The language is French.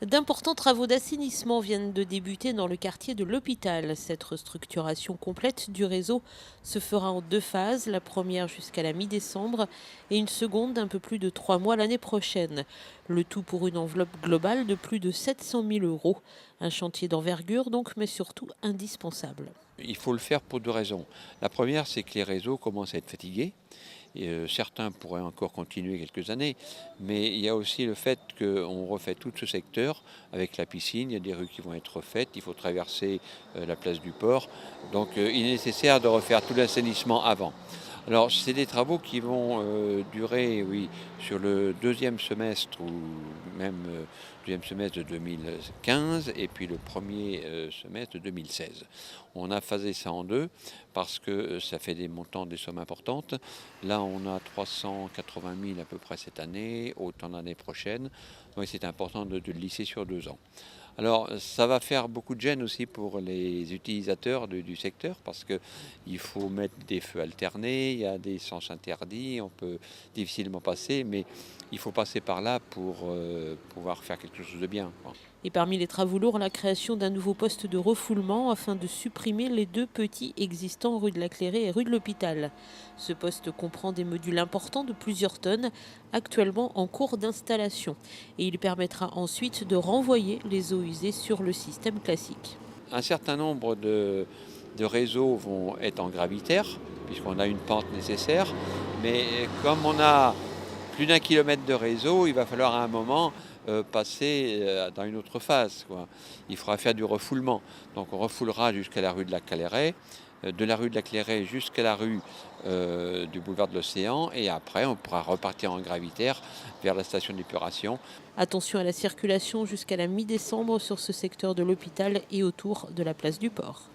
D'importants travaux d'assainissement viennent de débuter dans le quartier de l'Hôpital. Cette restructuration complète du réseau se fera en deux phases, la première jusqu'à la mi-décembre et une seconde d'un peu plus de 3 mois l'année prochaine. Le tout pour une enveloppe globale de plus de 700 000 euros. Un chantier d'envergure donc, mais surtout indispensable. Il faut le faire pour deux raisons. La première, c'est que les réseaux commencent à être fatigués. Et, certains pourraient encore continuer quelques années, mais il y a aussi le fait qu'on refait tout ce secteur avec la piscine, il y a des rues qui vont être refaites, il faut traverser la place du port, donc il est nécessaire de refaire tout l'assainissement avant. Alors c'est des travaux qui vont durer, oui, sur le deuxième semestre ou même deuxième semestre de 2015 et puis le premier semestre de 2016. On a phasé ça en deux parce que ça fait des montants, des sommes importantes. Là, on a 380 000 à peu près cette année, autant l'année prochaine. Donc c'est important de le lisser sur 2 ans. Alors, ça va faire beaucoup de gêne aussi pour les utilisateurs du secteur parce qu'il faut mettre des feux alternés, il y a des sens interdits, on peut difficilement passer, mais il faut passer par là pour pouvoir faire quelque chose de bien, quoi. Et parmi les travaux lourds, la création d'un nouveau poste de refoulement afin de supprimer les deux petits existants rue de la Clairée et rue de l'Hôpital. Ce poste comprend des modules importants de plusieurs tonnes, actuellement en cours d'installation. Et il permettra ensuite de renvoyer les eaux usées sur le système classique. Un certain nombre de réseaux vont être en gravitaire, puisqu'on a une pente nécessaire, mais comme on a plus d'un kilomètre de réseau, il va falloir à un moment passer dans une autre phase, quoi. Il faudra faire du refoulement. Donc on refoulera jusqu'à la rue de la Clairée, de la rue de la Clairée jusqu'à la rue du boulevard de l'Océan, et après on pourra repartir en gravitaire vers la station d'épuration. Attention à la circulation jusqu'à la mi-décembre sur ce secteur de l'Hôpital et autour de la place du Port.